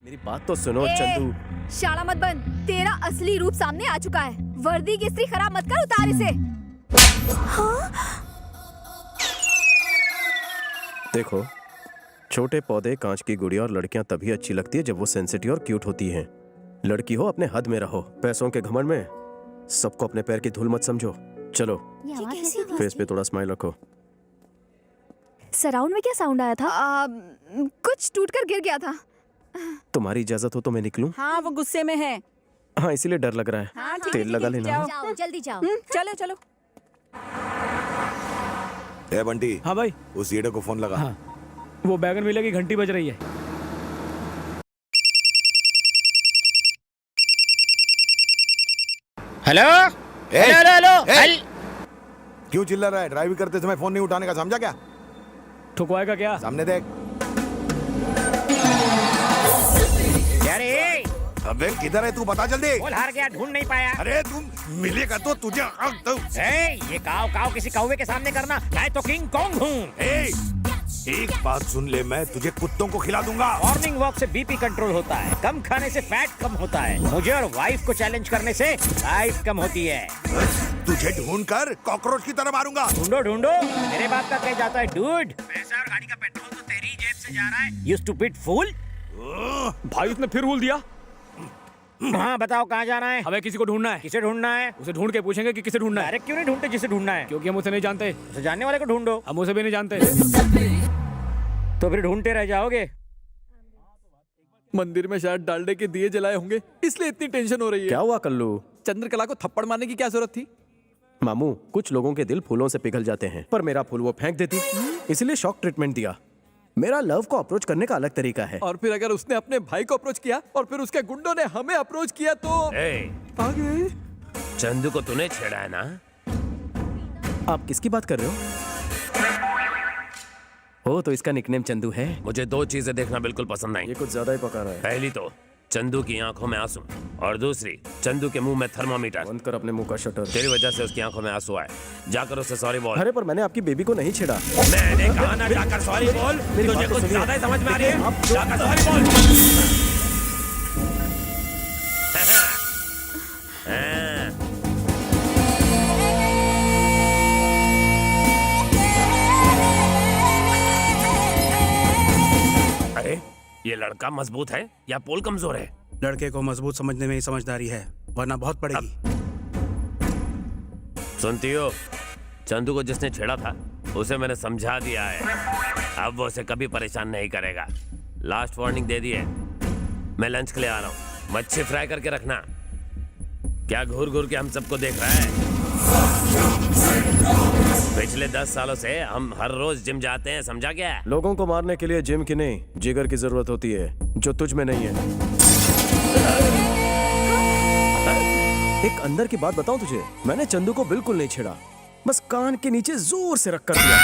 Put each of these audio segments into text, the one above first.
मेरी बात तो सुनो चंदू। शाला मत बन, तेरा असली रूप सामने आ चुका है। वर्दी की इस्त्री खराब मत कर, उतार इसे। हाँ? देखो, छोटे पौधे, कांच की गुड़िया और लड़कियां तभी अच्छी लगती है जब वो सेंसिटिव और क्यूट होती हैं। लड़की हो अपने हद में रहो, पैसों के घमंड में सबको अपने पैर की धूल मत समझो। चलो फेस पे थोड़ा स्माइल रखो। सराउंड में क्या साउंड आया था? कुछ टूटकर गिर गया था। तुम्हारी इजाजत हो तो मैं निकलूं? हाँ, वो गुस्से में है। हाँ, इसीलिए डर लग रहा है। हाँ, तेल लगा लेना। जाओ, जल्दी जाओ। चलो चलो। ए बंटी। हाँ भाई। उस ईडो को फोन लगा। हाँ, वो बैगन मिले की घंटी बज रही है। हेलो ए, हेलो हेलो ए, हेल क्यों चिल्ला रहा है? ड्राइव करते समय फोन नहीं उठाने का, समझा क्या? ठुकवाएगा क्या? सामने देख। अरे अबे किधर है तू? बता जल्दी। बोल, हार गया, ढूंढ नहीं पाया। अरे तुम मिलेगा तो तुझे ये काव काव किसी कौवे के सामने करना, मैं तो किंग कॉन्ग हूँ। एक बात सुन ले, मैं तुझे कुत्तों को खिला दूंगा। मॉर्निंग वॉक से बीपी कंट्रोल होता है, कम खाने से फैट कम होता है, मुझे और वाइफ को चैलेंज करने से लाइफ कम होती है। तुझे ढूंढ कर कॉकरोच की तरह मारूंगा। ढूंढो ढूंढो, मेरे बाप का कह जाता है डूड। पैसा और गाड़ी का पेट्रोल तो तेरी जेब से जा रहा है, यू स्टूपिड फूल। भाई उसने फिर भूल दिया। हाँ बताओ, कहाँ जाना है? हमें किसी को ढूंढना है। किसे ढूंढना है? उसे ढूंढ के पूछेंगे कि किसे ढूंढना है। डायरेक्ट क्यों नहीं ढूंढते जिसे ढूंढना है? क्योंकि हम उसे नहीं जानते। उसे जानने वाले को ढूंढो। हम उसे भी नहीं जानते। तो फिर ढूंढते रह जाओगे। मंदिर में शायद डालडे के दिए जलाए होंगे, इसलिए इतनी टेंशन हो रही है। क्या हुआ कल्लू? चंद्रकला को थप्पड़ मारने की क्या जरूरत थी? मामू, कुछ लोगों के दिल फूलों से पिघल जाते हैं, पर मेरा फूल वो फेंक देती, इसलिए शॉक ट्रीटमेंट दिया। मेरा लव को अप्रोच करने का अलग तरीका है। और फिर अगर उसने अपने भाई को अप्रोच किया और फिर उसके गुंडों ने हमें अप्रोच किया तो आगे। चंदू को तूने छेड़ा है ना? आप किसकी बात कर रहे हो? तो इसका निकनेम चंदू है। मुझे दो चीजें देखना बिल्कुल पसंद नहीं। ये कुछ ज्यादा ही पका रहा है। पहली तो चंदू की आंखों में आंसू, और दूसरी चंदू के मुंह में थर्मामीटर। बंद कर अपने मुंह का शटर। तेरी वजह से उसकी आंखों में आंसू आए। जाकर उससे सॉरी बोल। अरे पर मैंने आपकी बेबी को नहीं छेड़ा। मैंने कहा ना, जाकर सॉरी बोल। तुझे कुछ ज्यादा ही समझ में आ रही है। जाकर सॉरी बोल। अरे ये लड़का मजबूत है या पोल कमजोर है? लड़के को मजबूत समझने में ही समझदारी है, वरना बहुत पड़ेगी। सुनती हो, चंदू को जिसने छेड़ा था उसे मैंने समझा दिया है। अब वो उसे कभी परेशान नहीं करेगा। लास्ट वार्निंग दे दी है। मैं लंच के लिए आ रहा हूँ, मच्छी फ्राई करके रखना। क्या घूर घूर के हम सबको देख रहा है? पिछले 10 सालों से हम हर रोज जिम जाते हैं, समझा क्या? लोगों को मारने के लिए जिम की नहीं, जिगर की जरूरत होती है, जो तुझ में नहीं है। एक अंदर की बात बताऊं तुझे, मैंने चंदू को बिल्कुल नहीं छेड़ा, बस कान के नीचे जोर से रख कर दिया।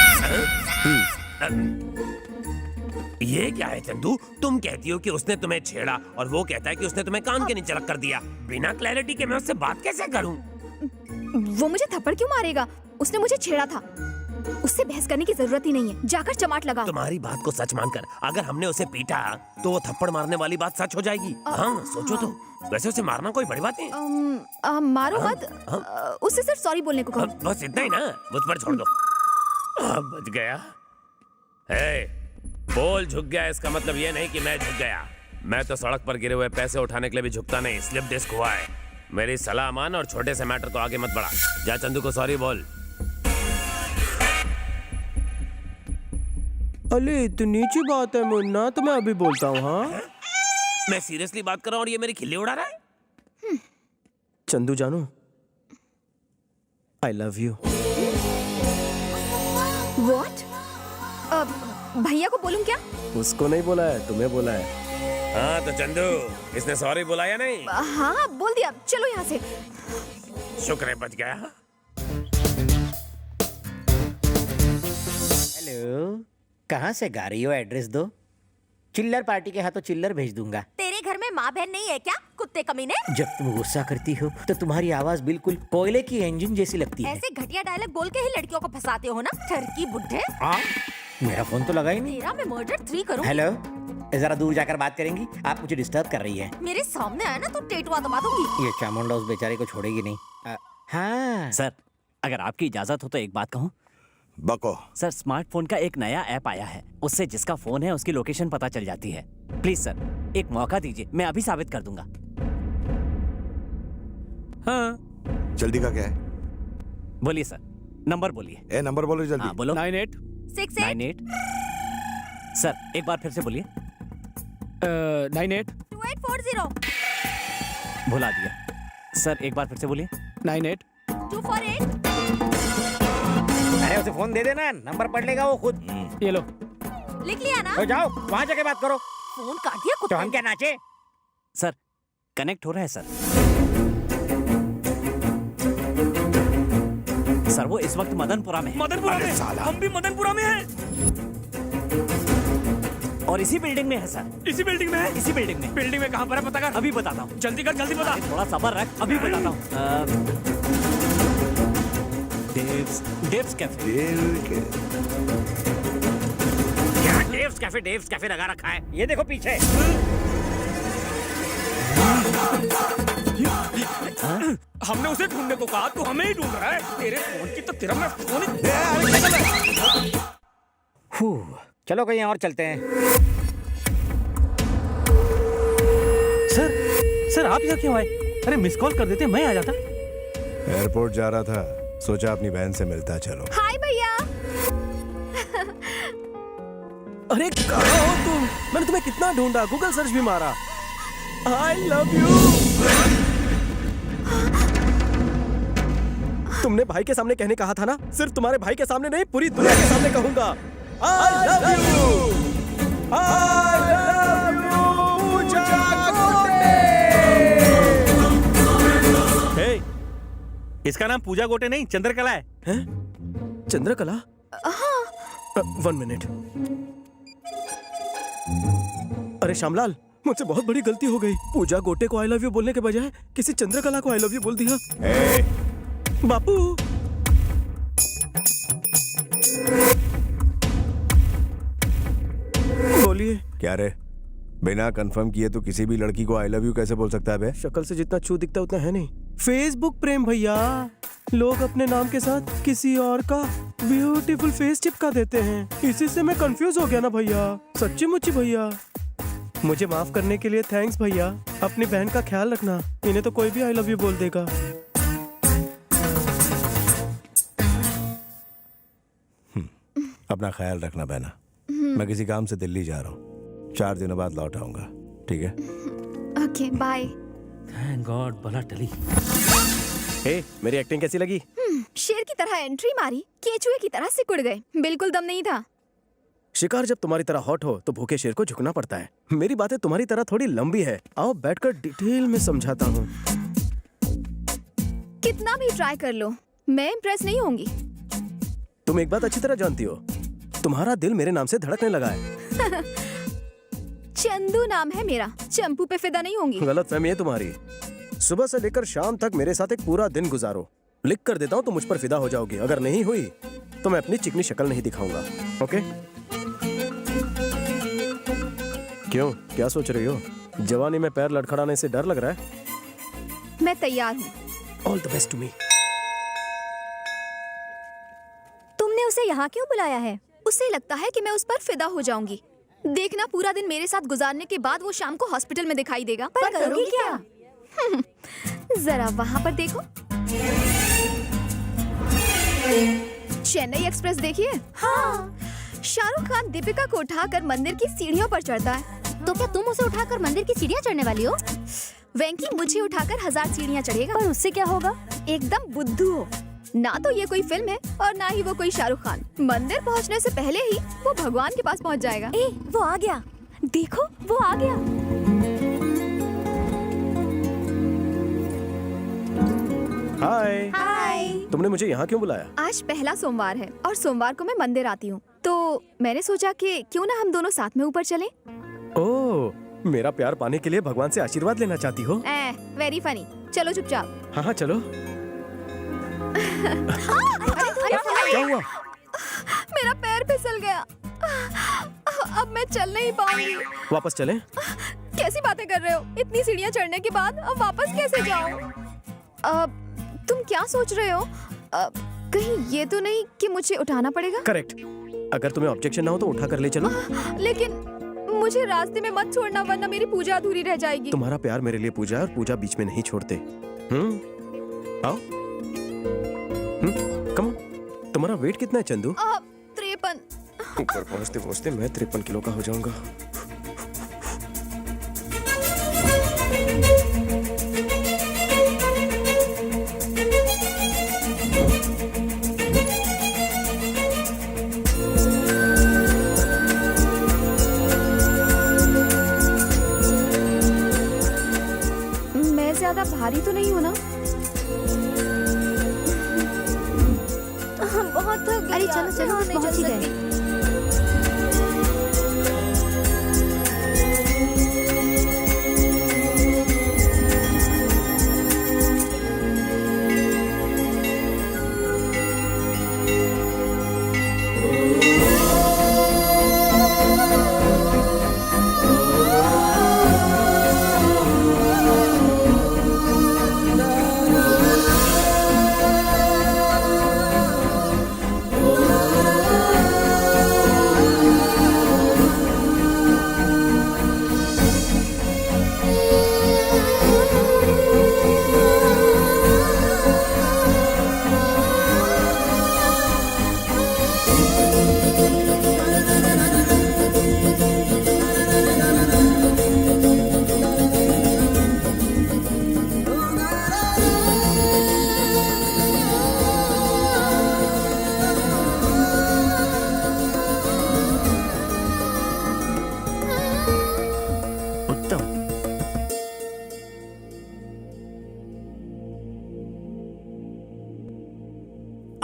ये क्या है चंदू? तुम कहती हो कि उसने तुम्हें छेड़ा और वो कहता है कि उसने तुम्हें कान के नीचे रख कर दिया। बिना क्लैरिटी के मैं उससे बात कैसे करूं? वो मुझे थप्पड़ क्यों मारेगा? उसने मुझे छेड़ा था, उससे बहस करने की जरूरत ही नहीं है। जाकर चमाट लगा। तुम्हारी बात को सच मानकर अगर हमने उसे पीटा तो वो थप्पड़ मारने वाली बात सच हो जाएगी। हाँ सोचो तो। वैसे उसे मारना कोई बड़ी बात नहीं। मारो मत। उससे सिर्फ सॉरी बोलने को कहो। बस इतना ही ना, मुझ पर छोड़ दो। बच गया। पोल झुक गया, इसका मतलब ये नहीं कि मैं झुक गया। मैं तो सड़क पर गिरे हुए पैसे उठाने के लिए भी झुकता नहीं। स्लिप डिस्क हुआ है। मेरी सलाह मान और छोटे से मैटर को आगे मत बढ़ा। जा चंदू को सॉरी बोल। अरे इतनी सी बात है मुन्ना, तो मैं अभी बोलता हूँ। हाँ मैं सीरियसली बात कर रहा हूँ और ये मेरी खिल्ली उड़ा रहा है। चंदू जानू, आई लव यू। What? भैया को बोलूं क्या? उसको नहीं बोला है, तुम्हें बोला है। हाँ तो चंदू, इसने सॉरी बोला या नहीं? हाँ बोल दिया। चलो यहाँ से। शुक्र है बच गया। हेलो, कहाँ से गा रही हो? एड्रेस दो। चिल्लर पार्टी के हाथों चिल्लर भेज दूंगा। तेरे घर में माँ बहन नहीं है क्या, कुत्ते कमीने? जब तुम गुस्सा करती हो तो तुम्हारी आवाज बिल्कुल कोयले की इंजन जैसी लगती है। ऐसे घटिया डायलॉग बोल के ही लड़कियों को फंसाते हो ना, ठरकी बुड्ढे। हाँ, मेरा फोन तो लगा ही नहीं। तेरा मैं मर्डर 3 करूं। हेलो, जरा दूर जाकर बात करेंगी? आप मुझे डिस्टर्ब कर रही है। मेरे सामने आया ना तो टेटुआ दबा दूंगी। ये चामुंडा उस बेचारे को छोड़ेगी नहीं। हाँ सर, अगर आपकी इजाजत हो तो एक बात कहूँ। बको। सर, स्मार्टफोन का एक नया ऐप आया है, उससे जिसका फोन है उसकी लोकेशन पता चल जाती है। प्लीज सर, एक मौका दीजिए, मैं अभी साबित कर दूंगा। हाँ, जल्दी का क्या है? बोलिए सर, नंबर बोलिए। ए नंबर बोलो जल्दी। हाँ बोलो। 98 98। सर, एक बार फिर से बोलिए। 98 2840 भुला दिया। सर, एक बार फिर से बोलिए। 98 248। अरे उसे फोन दे देना, नंबर पढ़ लेगा वो खुद। ये लो। लिख लिया ना? तो जाओ वहाँ जाके बात करो। फोन काट दिया तो कुत्ते हम क्या नाचे? सर, कनेक्ट हो रहा है सर। सर, वो इस वक्त मदनपुरा में है। मदनपुरा में हम भी मदनपुरा में हैं। और इसी बिल्डिंग में है सर। इसी बिल्डिंग में है। इसी बिल्डिंग में। बिल्डिंग में कहाँ पर है पता कर। अभी बताता हूँ। जल्दी कर, जल्दी बता। थोड़ा सब्र रख, अभी बताता हूँ। डेव्स कैफे। क्या डेव्स कैफे लगा रखा है? ये देखो पीछे। हमने उसे ढूंढने को कहा, तू हमें ही ढूंढ रहा है। तेरे फोन की तो तेरा मैं फोन चलो कहीं और चलते हैं। सर आप यहाँ क्यों आए? अरे मिस कॉल कर देते, मैं आ जाता। एयरपोर्ट जा रहा था, सोचा अपनी बहन से मिलता चलो। हाय भैया। अरे कहाँ हो तुम? मैंने तुम्हें कितना ढूंढा, गूगल सर्च भी मारा। आई लव यू। तुमने भाई के सामने कहने कहा था ना? सिर्फ तुम्हारे भाई के सामने नहीं, पूरी दुनिया के सामने कहूंगा। I love you. I love you Pooja Gote. Hey, इसका नाम पूजा गोटे नहीं चंद्रकला है। हैं? चंद्रकला? One minute. अरे श्यामलाल, मुझसे बहुत बड़ी गलती हो गई। पूजा गोटे को आई लव यू बोलने के बजाय किसी चंद्रकला को आई लव यू बोल दिया। बापू। बोलिए। क्या रे, बिना कंफर्म किए तो किसी भी लड़की को आई लव यू कैसे बोल सकता है बे? शक्ल से जितना छू दिखता उतना है नहीं। फेसबुक प्रेम भैया, लोग अपने नाम के साथ किसी और का ब्यूटीफुल फेस चिपका देते हैं। इसी से मैं कंफ्यूज हो गया ना भैया। सच्ची मुच्ची भैया, मुझे माफ करने के लिए थैंक्स भैया। अपनी बहन का ख्याल रखना, इन्हें तो कोई भी आई लव यू बोल देगा। अपना ख्याल रखना बहना। मैं किसी काम से दिल्ली जा रहा हूँ, 4 दिनों बाद लौट आऊंगा, ठीक है? Okay bye. थैंक गॉड, बला टली। हे, मेरी एक्टिंग कैसी लगी? शेर की तरह एंट्री मारी, केचुए की तरह सिकुड़ गए। बिल्कुल दम नहीं था। शिकार जब तुम्हारी तरह हॉट हो तो भूखे शेर को झुकना पड़ता है। मेरी बातें तुम्हारी तरह थोड़ी लंबी है, आओ बैठकर डिटेल में समझाता हूँ। कितना भी ट्राई कर लो, मैं इम्प्रेस नहीं होंगी। तुम एक बात अच्छी तरह जानती हो, तुम्हारा दिल मेरे नाम से धड़कने लगा है। चंदू नाम है मेरा, चंपू पे फिदा नहीं होंगी। गलत फहमी है तुम्हारी। सुबह से लेकर शाम तक मेरे साथ एक पूरा दिन गुजारो, लिख कर देता हूँ तो मुझ पर फिदा हो जाओगी। अगर नहीं हुई तो मैं अपनी चिकनी शक्ल नहीं दिखाऊंगा। ओके? क्यों, क्या सोच रही हो? जवानी में पैर लड़खड़ाने से डर लग रहा है? मैं तैयार हूँ। All the best to me. तुमने उसे यहाँ क्यों बुलाया है? उसे लगता है कि मैं उस पर फिदा हो जाऊंगी। देखना, पूरा दिन मेरे साथ गुजारने के बाद वो शाम को हॉस्पिटल में दिखाई देगा। पर करोगी क्या? जरा वहाँ पर देखो। चेन्नई एक्सप्रेस देखिए। हाँ। शाहरुख खान दीपिका को उठाकर मंदिर की सीढ़ियों पर चढ़ता है। तो क्या तुम उसे उठाकर मंदिर की सीढ़ियाँ चढ़ने वाली हो? वेंकी मुझे उठाकर 1000 सीढ़ियाँ चढ़ेगा। पर उससे क्या होगा? एकदम बुद्धू हो। ना तो ये कोई फिल्म है और ना ही वो कोई शाहरुख खान। मंदिर पहुंचने से पहले ही वो भगवान के पास पहुंच जाएगा। ए, वो आ गया। देखो, वो आ गया। हाय। हाय। तुमने मुझे यहाँ क्यों बुलाया? आज पहला सोमवार है और सोमवार को मैं मंदिर आती हूँ, तो मैंने सोचा कि क्यों ना हम दोनों साथ में ऊपर चलें। ओह, मेरा प्यार पाने के लिए भगवान से आशीर्वाद लेना चाहती हो? Very funny. चलो चुपचाप। हाँ हाँ चलो। अरे, क्या हुआ? मेरा पैर फिसल गया। अब मैं चल नहीं पाऊंगी। वापस चलें? कैसी बातें कर रहे हो? इतनी सीढ़ियाँ चढ़ने के बाद अब वापस कैसे जाऊं? तुम क्या सोच रहे हो? कहीं ये तो नहीं कि मुझे उठाना पड़ेगा? करेक्ट। अगर तुम्हें ऑब्जेक्शन ना हो तो उठा कर ले चलो। लेकिन मुझे रास्ते में मत छोड़ना, वरना मेरी पूजा अधूरी रह जाएगी। तुम्हारा प्यार मेरे लिए पूजा है और पूजा बीच में नहीं छोड़ते। आओ। कम। तुम्हारा वेट कितना है चंदू? 53। ऊपर पहुंचते पहुंचते मैं 53 किलो का हो जाऊंगा। मैं ज्यादा भारी तो नहीं हूँ ना? बहुत थक गई। अरे चलो चलो, नहीं पहुंच ही चल गए। सकती।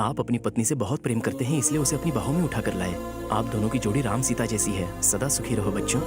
आप अपनी पत्नी से बहुत प्रेम करते हैं, इसलिए उसे अपनी बाहों में उठाकर लाए। आप दोनों की जोड़ी राम सीता जैसी है। सदा सुखी रहो बच्चों।